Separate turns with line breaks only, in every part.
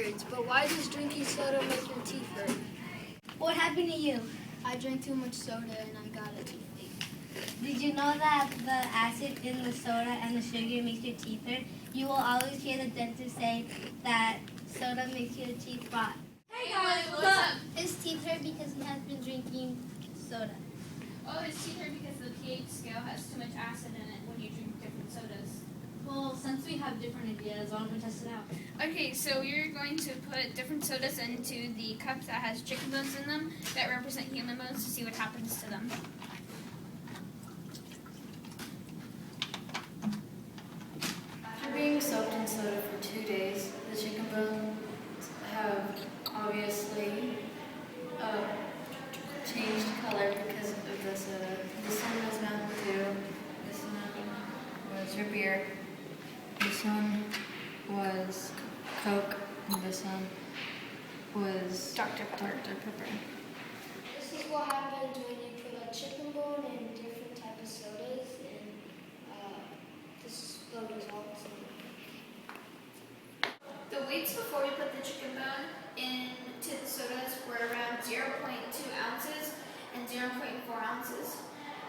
hurts, but why does drinking soda make your teeth hurt?
What happened to you?
I drank too much soda and I got a toothache.
Did you know that the acid in the soda and the sugar makes your teeth hurt? You will always hear the dentist say that soda makes your teeth rot.
Hey guys, what's up?
His teeth hurt because he has been drinking soda.
Oh, his teeth hurt because the pH scale has too much acid in it when you drink different sodas.
Well, since we have different ideas, why don't we test it out?
Okay, so you're going to put different sodas into the cup that has chicken bones in them that represent human bones to see what happens to them.
After being soaked in soda for 2 days, the chicken bones have obviously changed color because of the soda. This one was Mountain Dew, this one was root beer, this one was Coke, and this one was
Dr. Pepper.
Dr. Pepper.
This is what happens when you put a chicken bone in different types of sodas, and this is the results.
The weights before we put the chicken bone into the sodas were around 0.2 ounces and 0.4 ounces.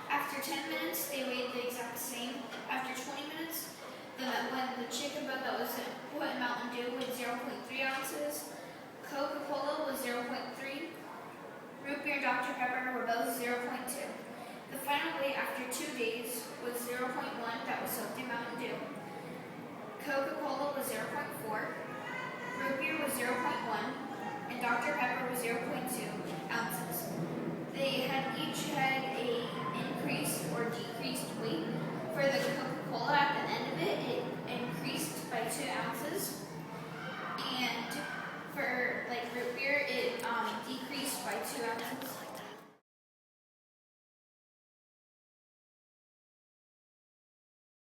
After 10 minutes, they weighed the exact same. After 20 minutes, when the chicken bone that was put in Mountain Dew was 0.3 ounces, Coca-Cola was 0.3, root beer and Dr. Pepper were both 0.2. The final weight after 2 days was 0.1 that was soaked in Mountain Dew. Coca-Cola was 0.4, root beer was 0.1, and Dr. Pepper was 0.2 ounces.